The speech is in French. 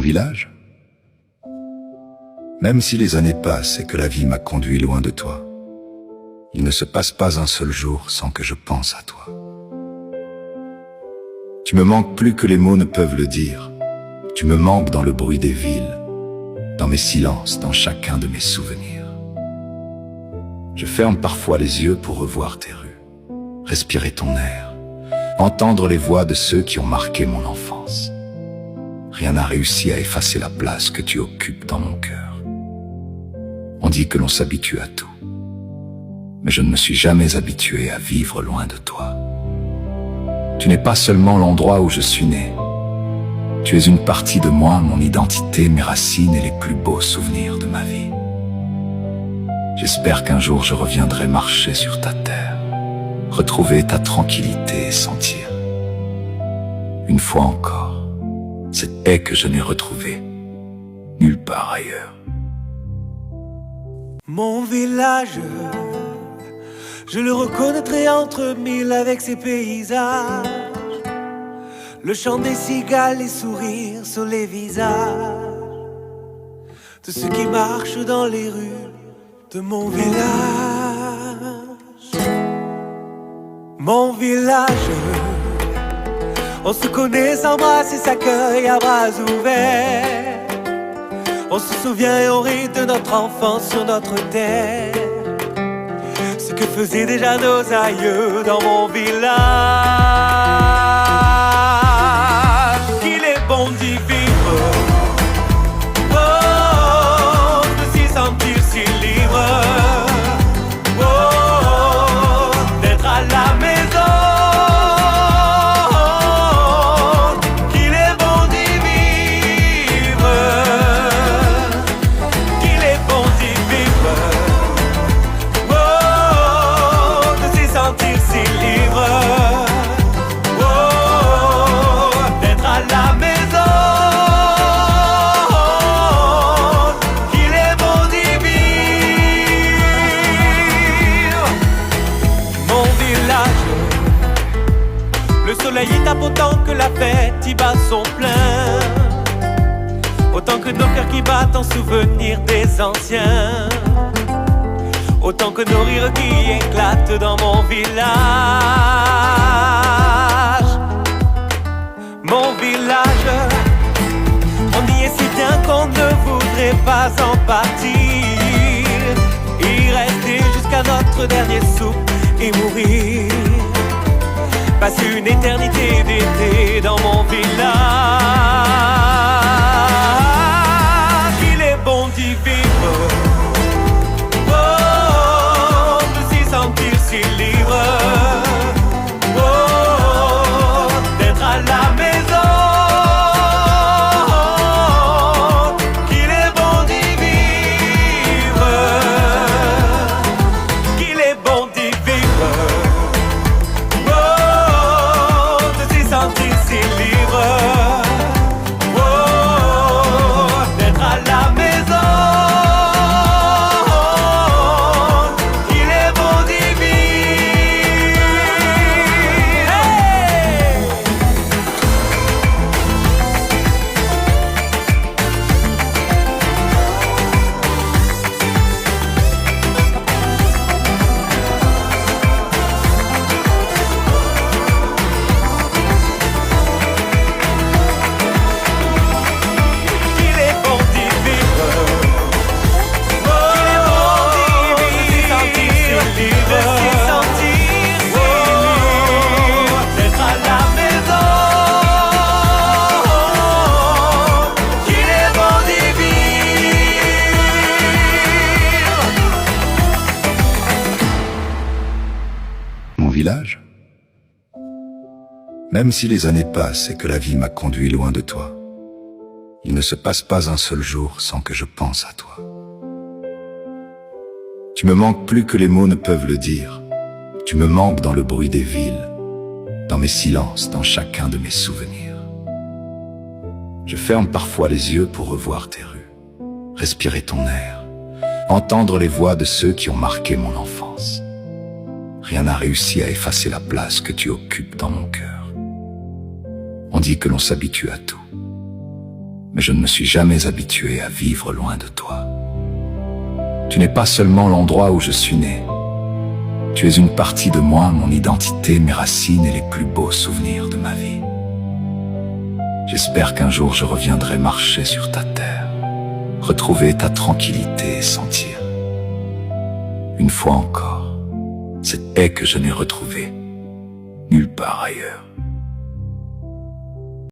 village? Même si les années passent et que la vie m'a conduit loin de toi, il ne se passe pas un seul jour sans que je pense à toi. Tu me manques plus que les mots ne peuvent le dire. Tu me manques dans le bruit des villes, dans mes silences, dans chacun de mes souvenirs. Je ferme parfois les yeux pour revoir tes rues, respirer ton air, entendre les voix de ceux qui ont marqué mon enfance. Rien n'a réussi à effacer la place que tu occupes dans mon cœur. On dit que l'on s'habitue à tout, mais je ne me suis jamais habitué à vivre loin de toi. Tu n'es pas seulement l'endroit où je suis né. Tu es une partie de moi, mon identité, mes racines et les plus beaux souvenirs de ma vie. J'espère qu'un jour je reviendrai marcher sur ta terre, retrouver ta tranquillité et sentir, une fois encore, cette paix que je n'ai retrouvée nulle part ailleurs. Mon village, je le reconnaîtrai entre mille avec ses paysages, le chant des cigales, les sourires sur les visages de ceux qui marchent dans les rues de mon village. Mon village, on se connaît, s'embrasse et s'accueille à bras ouverts. On se souvient et on rit de notre enfance sur notre terre, ce que faisaient déjà nos aïeux dans mon village. Qu'il est bon d'y vivre, oh, de s'y sentir si libre, oh, d'être à la maison. Qu'il est bon d'y vivre, qu'il est bon d'y vivre, oh, de s'y sentir si libre, oh, d'être à la maison. Qu'il est bon d'y vivre. Mon village, le soleil y tape autant que la fête y bat son plein, autant que nos cœurs qui battent en souvenir des anciens, autant que nos rires qui éclatent dans mon village. Mon village, on y est si bien qu'on ne voudrait pas en partir, y rester jusqu'à notre dernier souffle et mourir. Passer une éternité d'été dans mon village. Qu'il est bon d'y vivre, oh, de s'y sentir si libre, oh, d'être à la maison. Qu'il est bon d'y vivre, qu'il est bon d'y vivre, oh, de s'y sentir si libre, oh, d'être à la maison. Qu'il est bon d'y vivre. Hey! Qu'il est bon d'y vivre, oh, de s'y sentir si libre, oh, d'être à la maison. Qu'il est bon d'y vivre. Mon village? Même si les années passent et que la vie m'a conduit loin de toi, il ne se passe pas un seul jour sans que je pense à toi. Tu me manques plus que les mots ne peuvent le dire. Tu me manques dans le bruit des villes, dans mes silences, dans chacun de mes souvenirs. Je ferme parfois les yeux pour revoir tes rues, respirer ton air, entendre les voix de ceux qui ont marqué mon enfance. Rien n'a réussi à effacer la place que tu occupes dans mon cœur. On dit que l'on s'habitue à tout, mais je ne me suis jamais habitué à vivre loin de toi. Tu n'es pas seulement l'endroit où je suis né. Tu es une partie de moi, mon identité, mes racines et les plus beaux souvenirs de ma vie. J'espère qu'un jour je reviendrai marcher sur ta terre, retrouver ta tranquillité et sentir, une fois encore, cette paix que je n'ai retrouvée nulle part ailleurs.